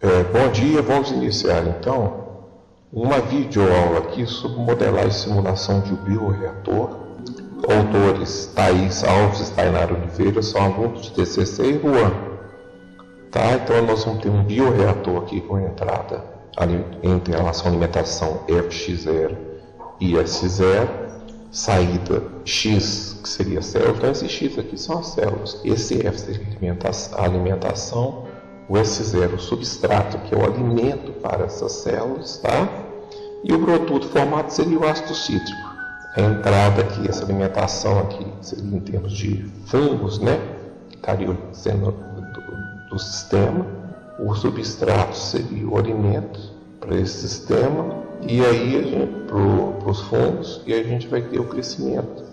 Bom dia, vamos iniciar então uma videoaula aqui sobre modelagem e simulação de bioreator. Autores Thaís Alves e Tainara Oliveira são alunos de TCC e Juan. Tá? Então nós vamos ter um bioreator aqui com entrada entre a relação alimentação Fx0 e S0, saída X, que seria a célula. Então esse X aqui são as células, esse F seria a alimentação, o S0 o substrato, que é o alimento para essas células, tá? E o produto formado seria o ácido cítrico. A entrada aqui, essa alimentação aqui, seria em termos de fungos, né? Que estaria sendo do sistema. O substrato seria o alimento para esse sistema. E aí, a gente, para os fungos, e a gente vai ter o crescimento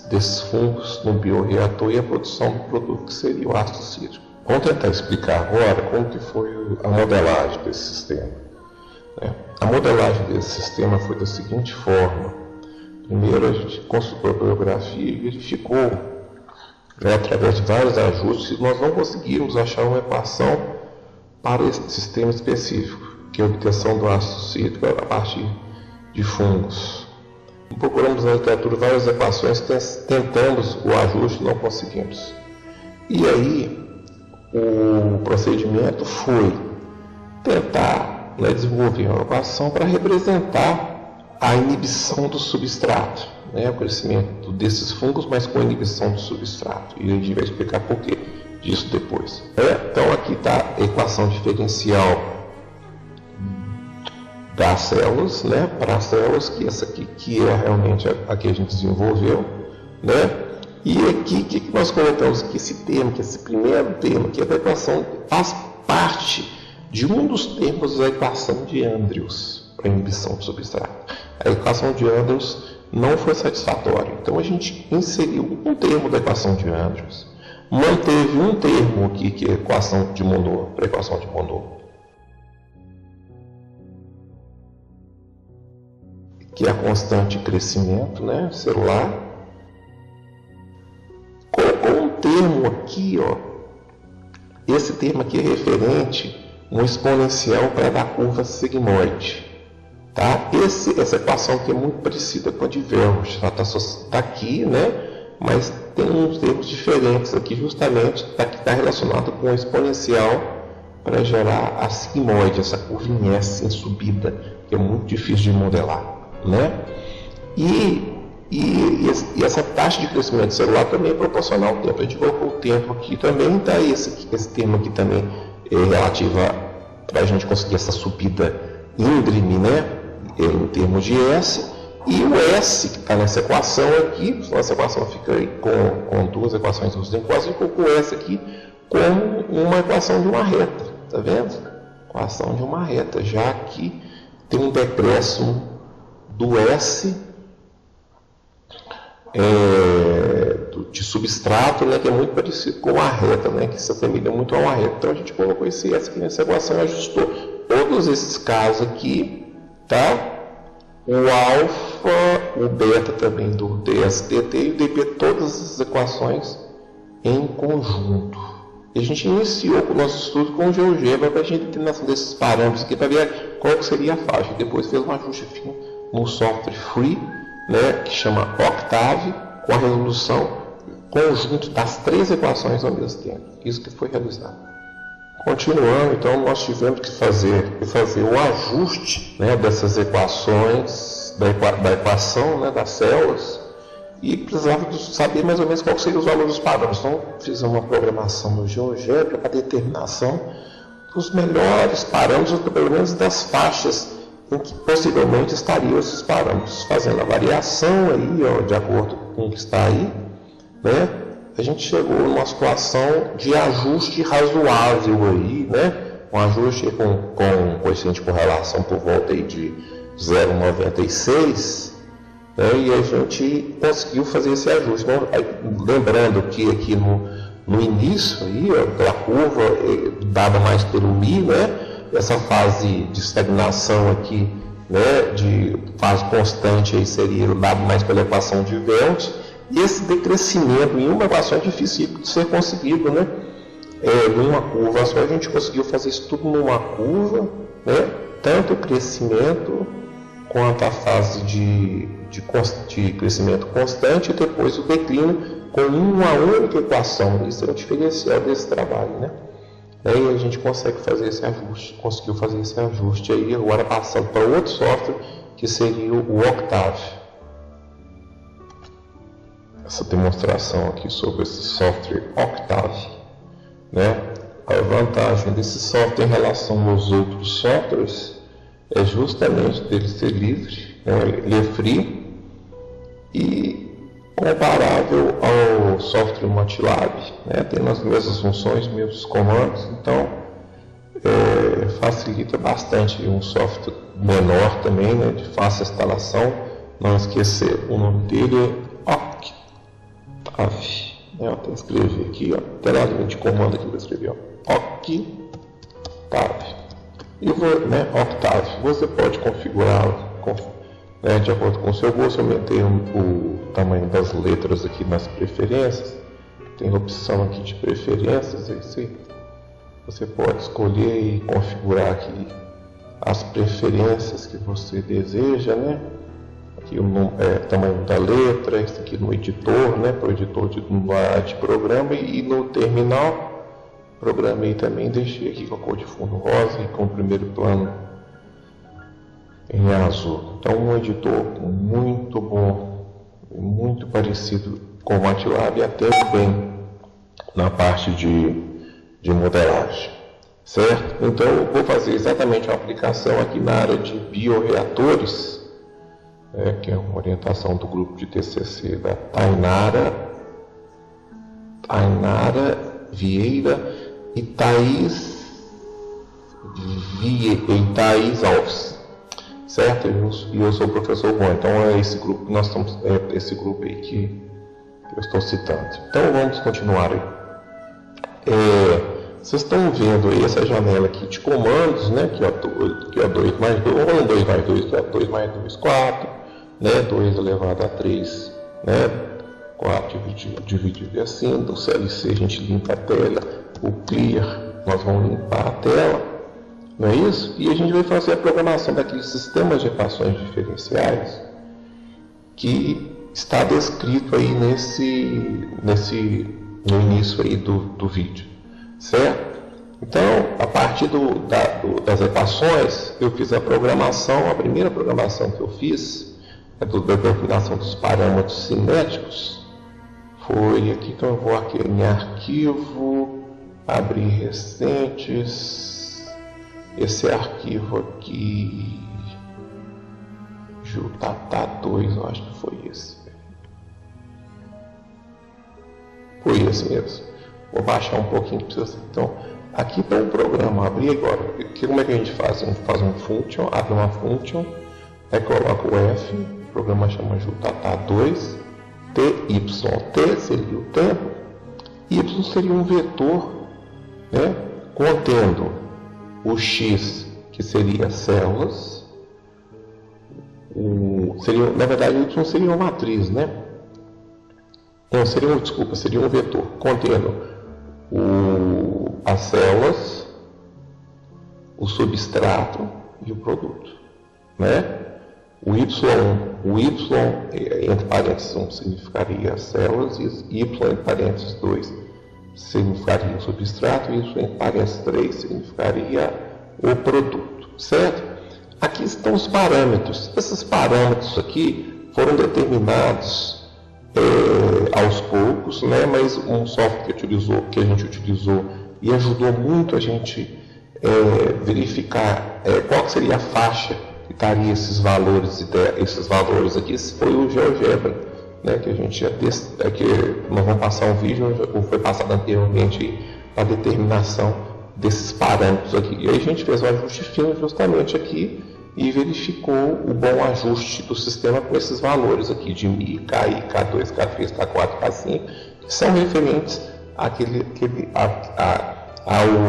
desses fungos no bioreator e a produção do produto, que seria o ácido cítrico. Vamos tentar explicar agora como que foi a modelagem desse sistema. A modelagem desse sistema foi da seguinte forma. Primeiro a gente consultou a bibliografia e verificou, através de vários ajustes, que nós não conseguimos achar uma equação para esse sistema específico, que é a obtenção do ácido cítrico a partir de fungos. Procuramos na literatura várias equações, tentamos o ajuste e não conseguimos. E aí, o procedimento foi tentar desenvolver uma equação para representar a inibição do substrato, o crescimento desses fungos, mas com a inibição do substrato. E a gente vai explicar por que disso depois. Então aqui está a equação diferencial das células, para as células, que essa aqui que é realmente a que a gente desenvolveu, E aqui, o que nós colocamos aqui? Esse termo, que esse primeiro termo, que é da equação, faz parte de um dos termos da equação de Andrews para a inibição do substrato. A equação de Andrews não foi satisfatória, então a gente inseriu um termo da equação de Andrews, manteve um termo aqui que é a equação de Monod, para a equação de Monod, que é a constante de crescimento celular. Colocou um termo aqui, esse termo aqui é referente a um exponencial para da curva sigmoide. Tá? Essa equação aqui é muito parecida com a de Verhoeven, ela está aqui, mas tem uns termos diferentes aqui, justamente está relacionado com o exponencial para gerar a sigmoide, essa curva em S, em subida, que é muito difícil de modelar. E essa taxa de crescimento celular também é proporcional ao tempo. A gente colocou o tempo aqui também, tá? Esse termo aqui também é relativo para a gente conseguir essa subida íngreme, em termos de S. E o S que está nessa equação aqui, essa equação fica aí com duas equações dos iguais, e colocou o S aqui como uma equação de uma reta, tá vendo? Equação de uma reta, já que tem um decréscimo do S de substrato, que é muito parecido com a reta, que se assemelha muito a uma reta. Então a gente colocou esse S aqui nessa equação e ajustou todos esses casos aqui, tá? O alfa, o beta também do DSDT e o DP, todas essas equações em conjunto. E a gente iniciou o nosso estudo com o GeoGebra para a gente determinação desses parâmetros aqui, para ver qual que seria a faixa. Depois fez um ajuste fino no software free, que chama Octave, com a resolução conjunto das três equações ao mesmo tempo. Isso que foi realizado. Continuando, então, nós tivemos que fazer o ajuste dessas equações, da equação das células, e precisava saber mais ou menos qual seriam os valores dos parâmetros. Então, fizemos uma programação no GeoGebra para determinação dos melhores parâmetros, pelo menos das faixas em que possivelmente estariam esses parâmetros, fazendo a variação aí, de acordo com o que está aí, a gente chegou numa situação de ajuste razoável aí, um ajuste com coeficiente de correlação por volta aí de 0,96, e a gente conseguiu fazer esse ajuste. Então, lembrando que aqui no início aí, pela curva dada mais pelo Mi, essa fase de estagnação aqui, de fase constante aí seria dado mais pela equação de Velt, e esse decrescimento em uma equação é difícil de ser conseguido, numa curva só. A gente conseguiu fazer isso tudo numa curva, né? Tanto o crescimento quanto a fase de crescimento constante e depois o declínio com uma única equação. Isso é o diferencial desse trabalho, né? Aí a gente consegue fazer esse ajuste, conseguiu fazer esse ajuste aí, agora passando para outro software que seria o Octave. Essa demonstração aqui sobre esse software Octave, né? A vantagem desse software em relação aos outros softwares é justamente dele ser livre, né? Ele é free e comparável ao software MATLAB, né? Tem as mesmas funções, mesmos comandos, então facilita bastante. Um software menor também, né? De fácil instalação. Não esquecer, o nome dele é Octave. Eu até escrevi aqui, ó, até na linha de comando aqui eu escrevi, ó, Octave. E né, Octave, você pode configurar né, de acordo com o seu gosto. Eu aumentei o tamanho das letras aqui nas preferências. Tem a opção aqui de preferências, aí você pode escolher e configurar aqui as preferências que você deseja, né? Aqui o tamanho da letra, isso aqui no editor, né? Para o editor de programa, e no terminal programei também, deixei aqui com a cor de fundo rosa e com o primeiro plano em azul. Então um editor muito bom, muito parecido com o MATLAB e até bem na parte de modelagem, certo? Então eu vou fazer exatamente uma aplicação aqui na área de bioreatores, que é uma orientação do grupo de TCC da Tainara Vieira e Thaís Alves, certo? E eu sou o professor Juan. Então é esse grupo, nós estamos, esse grupo aí que eu estou citando. Então vamos continuar aí. Vocês estão vendo aí essa janela aqui de comandos, né? Que é 2 mais 2, ou 2 mais 2, que é 2 mais 2, 4, né? 2 elevado a 3, né? 4 dividido assim. Do CLC a gente limpa a tela, o Clear nós vamos limpar a tela, não é isso? E a gente vai fazer a programação daqueles sistemas de equações diferenciais que está descrito aí no início aí do vídeo, certo? Então, a partir das equações, eu fiz a programação. A primeira programação que eu fiz da determinação dos parâmetros cinéticos foi aqui. Então eu vou aqui em arquivo, abrir recentes, esse arquivo aqui, Jutata2, eu acho que foi esse. Foi esse mesmo. Vou baixar um pouquinho para vocês. Então, aqui está o programa. Abrir agora. Como é que a gente faz? A gente faz um function, abre uma function, aí coloca o F, o programa chama Jutata2, TY. T seria o tempo, Y seria um vetor, né, contendo o X, que seria células, na verdade o Y seria uma matriz, né? Não, seria um vetor contendo as células, o substrato e o produto, né? O Y entre parênteses 1 significaria as células, e Y entre parênteses 2 significaria o substrato, e Y entre parênteses 3 significaria o produto, certo? Aqui estão os parâmetros. Esses parâmetros aqui foram determinados aos poucos, né? Mas um software que a gente utilizou e ajudou muito a gente verificar qual que seria a faixa que estaria esses valores aqui, foi o GeoGebra, né? Que a gente que nós vamos passar um vídeo, foi passado anteriormente a determinação desses parâmetros aqui. E aí a gente fez um ajuste fino justamente aqui e verificou o bom ajuste do sistema com esses valores aqui de Mi, KI, K2, K3, K4, K5, que são referentes ao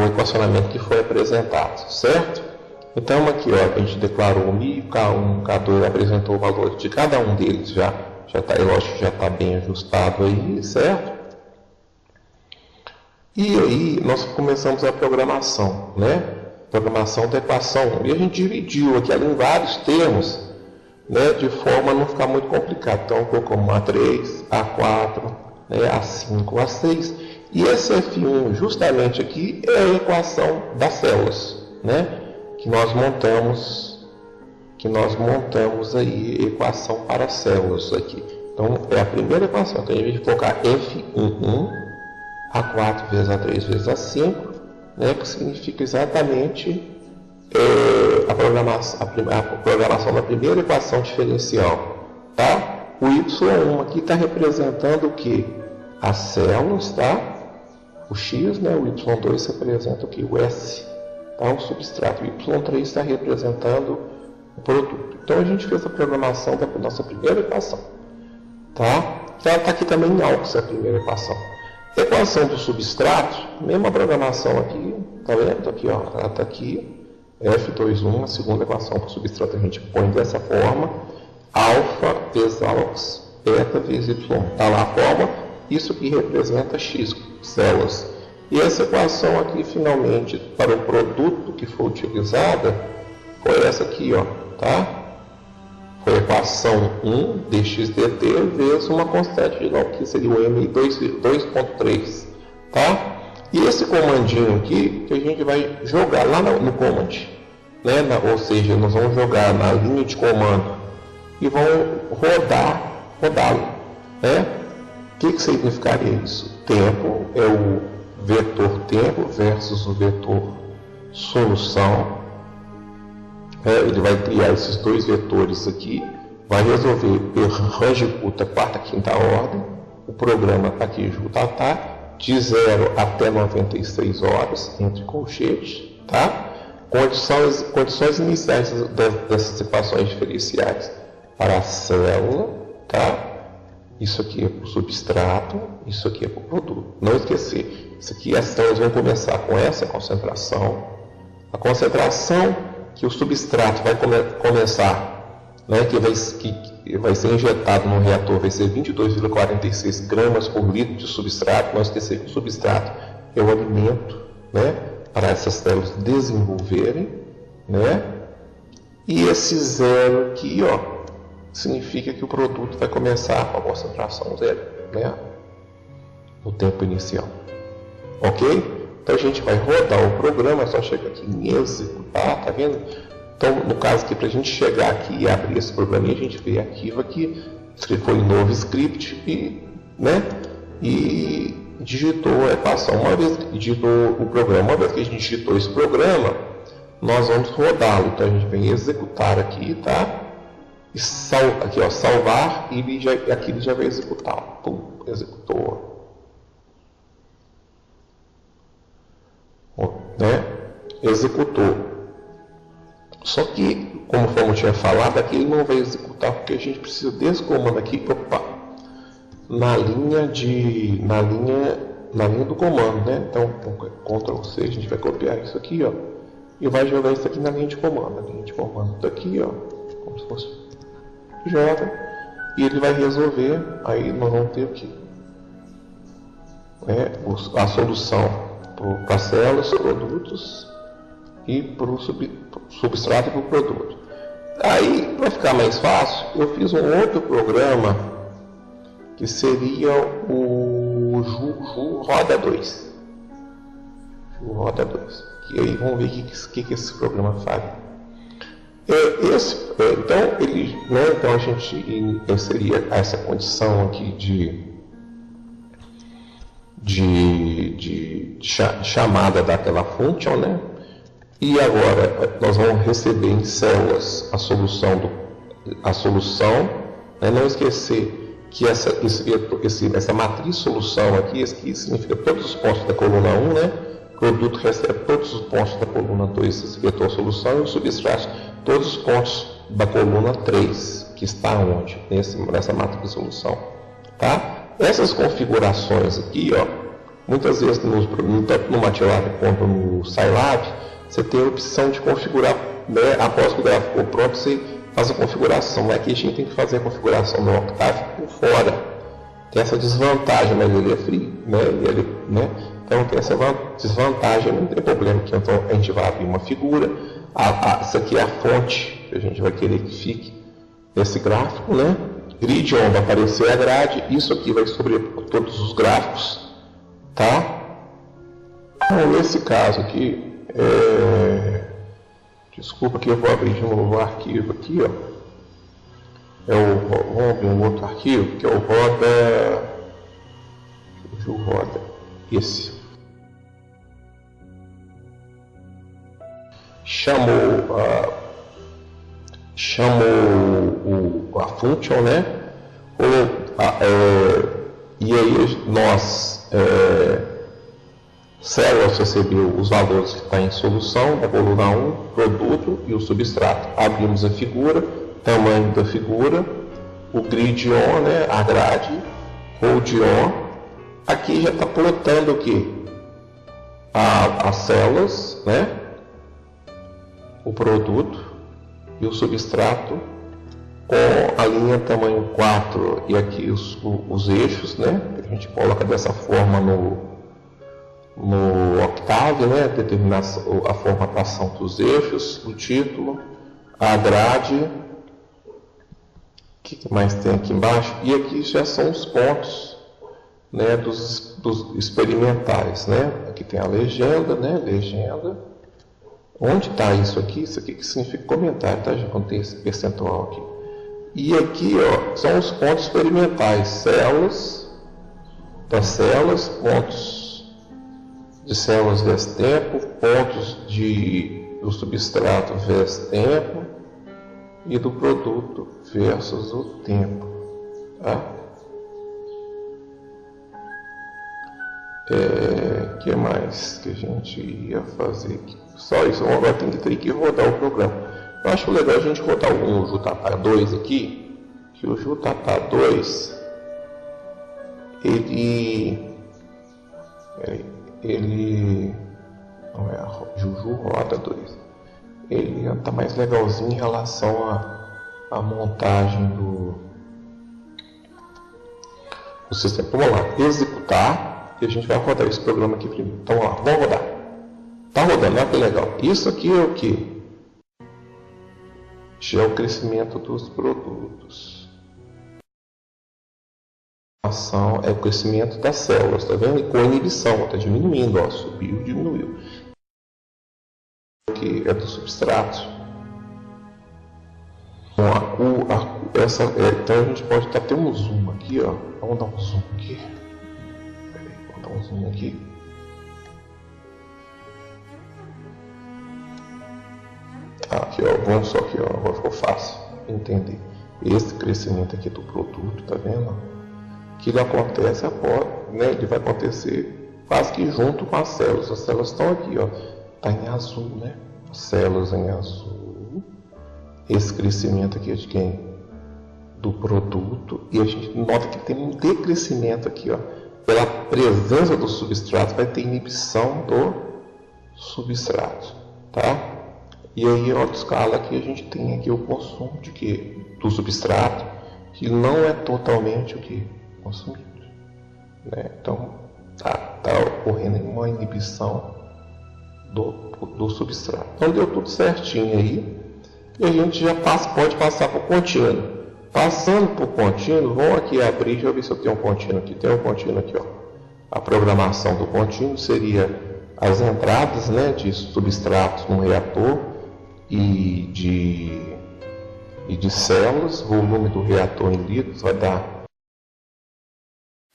equacionamento que foi apresentado, certo? Então aqui, ó, a gente declarou o Mi, K1, K2, apresentou o valor de cada um deles, já está bem ajustado aí, certo? E aí nós começamos a programação, né? Programação da equação 1. E a gente dividiu aqui em vários termos, né? De forma a não ficar muito complicado. Então colocamos A3, A4, né? A5, A6. E esse F1 justamente aqui é a equação das células, né? Que nós montamos aí equação para células aqui. Então é a primeira equação. Então, em vez de colocar F11, A4 vezes A3 vezes A5, né, que significa exatamente a programação da primeira equação diferencial. Tá? O Y1 aqui está representando o que? As células, tá? O X, né? O Y2 representa o que? O S, tá? O substrato. O Y3 está representando o produto. Então a gente fez a programação da nossa primeira equação. Tá? Ela está aqui também em AUX, a primeira equação. Equação do substrato, mesma programação aqui, tá vendo? Aqui, ó, ela está aqui, F21, a segunda equação para o substrato a gente põe dessa forma, alfa vezes AUX, beta vezes Y, está lá a forma, isso que representa X, células. E essa equação aqui, finalmente, para o produto que foi utilizada, foi essa aqui, ó, tá? Foi a equação 1 dxdt vezes uma constante de novo, que seria o m 2.3, tá? E esse comandinho aqui, que a gente vai jogar lá no command, né? Ou seja, nós vamos jogar na linha de comando e vamos rodá-lo, né? O que significaria isso? Tempo é o vetor tempo versus o vetor solução. Ele vai criar esses dois vetores aqui, vai resolver range puta quarta, quinta ordem. O programa está aqui junto, tá? De 0 até 96 horas, entre colchetes, tá? Condições iniciais dessas equações diferenciais para a célula, tá? Isso aqui é para o substrato, isso aqui é para o produto. Não esquecer, isso aqui as células vão começar com essa concentração. A concentração que o substrato vai começar, né, que vai ser injetado no reator, vai ser 22,46 gramas por litro de substrato. Não esquecer que o substrato é o alimento, né, para essas células desenvolverem, né? E esse zero aqui, ó, significa que o produto vai começar com a concentração zero, né, no tempo inicial. Ok? Então a gente vai rodar o programa, só chega aqui em executar, tá vendo? Então, no caso aqui, para a gente chegar aqui e abrir esse programinha, a gente vê arquivo aqui, foi em novo script e, né, e digitou a equação. Uma vez que digitou o programa, uma vez que a gente digitou esse programa, nós vamos rodá-lo. Então a gente vem executar aqui, tá? E aqui, ó, salvar, e aqui ele já vai executar. Pum, executou. Né? Executou. Só que, como eu tinha falado, aqui ele não vai executar porque a gente precisa desse comando aqui, opa, na linha do comando, né? Então, com Ctrl C, a gente vai copiar isso aqui, ó, e vai jogar isso aqui na linha de comando. A linha de comando daqui, ó, como se fosse joga, e ele vai resolver. Aí nós vamos ter aqui a solução para células, produtos e para o substrato e para o produto. Aí, para ficar mais fácil, eu fiz um outro programa que seria o Ju Roda 2. Ju Roda 2. E aí vamos ver o que esse programa faz. Então, então a gente inseria essa condição aqui de chamada daquela function, né? E agora nós vamos receber em células a solução, né? Não esquecer que essa matriz solução aqui significa todos os pontos da coluna 1, né? O produto recebe todos os pontos da coluna 2, esse vetor solução, e o substrato todos os pontos da coluna 3, que está onde? Nessa matriz de solução, tá? Essas configurações aqui, ó, muitas vezes tanto no MATLAB quanto no Scilab, você tem a opção de configurar, né? Após que o gráfico ficou pronto, você faz a configuração. Aqui a gente tem que fazer a configuração do Octave por fora. Tem essa desvantagem, mas ele é free, né? Então tem essa desvantagem, não tem problema aqui. Então a gente vai abrir uma figura. Essa aqui é a fonte que a gente vai querer que fique nesse gráfico, né? Grid on vai aparecer a grade, isso aqui vai sobrepor todos os gráficos, tá? Então, nesse caso aqui, desculpa que eu vou abrir de novo o arquivo aqui, ó. Vamos abrir um outro arquivo, que é o roda esse. Chamo a function, né? E aí nós células recebeu os valores que está em solução, da coluna 1, produto e o substrato. Abrimos a figura, tamanho da figura, o grid on, né? A grade, hold on. Aqui já está plotando o que? As células, né? O produto e o substrato com a linha tamanho 4 e aqui os eixos, né? A gente coloca dessa forma no Octave, né? Determinar a formatação dos eixos, o título, a grade, o que mais tem aqui embaixo? E aqui já são os pontos, né? Dos experimentais, né? Aqui tem a legenda, né? Legenda. Onde está isso aqui? Isso aqui que significa comentário, tá? Já contei esse percentual aqui. E aqui, ó, são os pontos experimentais, células, pontos de células vezes tempo, pontos do substrato vezes tempo e do produto versus o tempo, tá? Que mais que a gente ia fazer aqui? Só isso, agora tem que rodar o programa. Eu acho legal a gente rodar o Jutata 2 aqui, que o Jutata 2 ele não é a Juju Roda 2, ele está mais legalzinho em relação à montagem do sistema. Vamos lá, executar. E a gente vai rodar esse programa aqui primeiro. Então, ó, vamos rodar. Tá rodando, olha que legal. Isso aqui é o que? Já é o crescimento dos produtos. A ação é o crescimento das células, tá vendo? E com inibição, tá diminuindo, ó, subiu, diminuiu. Aqui é do substrato. Então a gente pode até ter um zoom aqui, ó. Vamos dar um zoom aqui. Vamos dar um zoom aqui. Aqui, ó, vamos só aqui, ó, agora ficou fácil entender. Esse crescimento aqui do produto, tá vendo? Que ele acontece após, né? Ele vai acontecer quase que junto com as células. As células estão aqui, ó, tá em azul, né? As células em azul. Esse crescimento aqui é de quem? Do produto. E a gente nota que tem um decrescimento aqui, ó. Pela presença do substrato, vai ter inibição do substrato, tá? E aí, em outra escala, aqui a gente tem aqui o consumo de quê? Do substrato, que não é totalmente o que? Consumido, né? Então, tá ocorrendo uma inibição do substrato. Então, deu tudo certinho aí. E a gente já pode passar para o contínuo. Passando para o contínuo, vamos aqui abrir, deixa eu ver se eu tenho um contínuo aqui. Tem um contínuo aqui, ó. A programação do contínuo seria as entradas, né, de substratos no reator e de células. O volume do reator em litros vai dar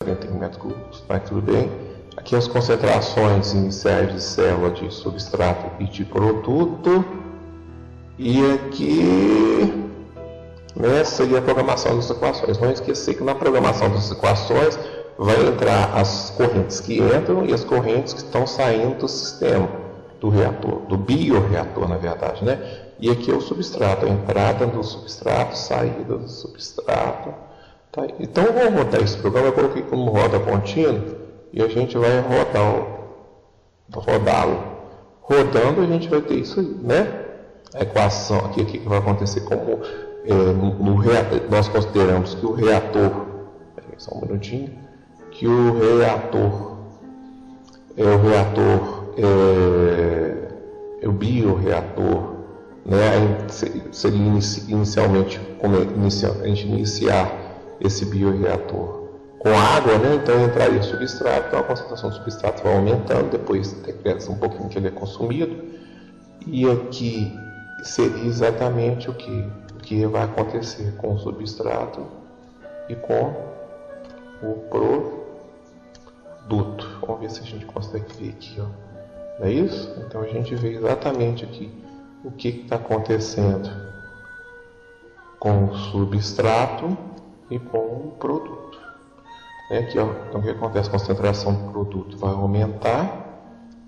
40 metros cúbicos, mas tudo bem. Aqui as concentrações iniciais de célula, de substrato e de produto. E aqui, né, seria a programação das equações. Não esquecer que na programação das equações vai entrar as correntes que entram e as correntes que estão saindo do sistema, do reator, do bioreator, na verdade, né? E aqui é o substrato, a entrada do substrato, saída do substrato. Tá? Então vamos rodar esse programa. Eu coloquei como roda contínuo e a gente vai rodá-lo. Rodando a gente vai ter isso aí, né? A equação aqui, o que vai acontecer? Como nós consideramos que o reator, só um minutinho, que o reator o reator, o bioreator, né? Seria inicialmente a gente iniciar esse bioreator com água, né? Então entraria substrato, então a concentração do substrato vai aumentando, depois decresce um pouquinho que ele é consumido, e aqui seria exatamente o que vai acontecer com o substrato e com o produto. Vamos ver se a gente consegue ver aqui, ó. Não é isso? Então a gente vê exatamente aqui o que está acontecendo com o substrato e com o produto. Aqui, ó, então o que acontece? A concentração do produto vai aumentar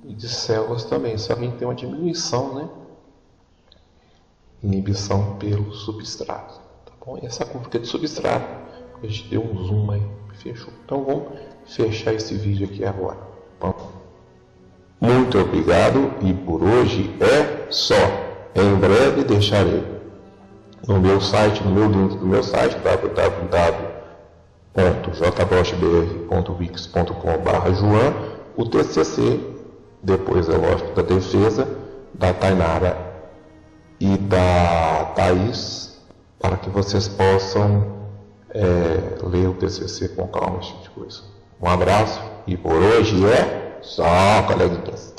e de células também, só que a gente tem uma diminuição, né? Inibição pelo substrato. Tá bom? E essa curva aqui é de substrato, a gente deu um zoom aí, fechou. Então vamos fechar esse vídeo aqui agora. Bom, muito obrigado e por hoje é só. Em breve deixarei no meu site, no meu link do meu site, www.jboschbr.wix.com/Joan, o TCC, depois é lógico da defesa, da Tainara e da Thaís, para que vocês possam ler o TCC com calma, esse tipo de coisa. Um abraço e por hoje é só, coleguinhas.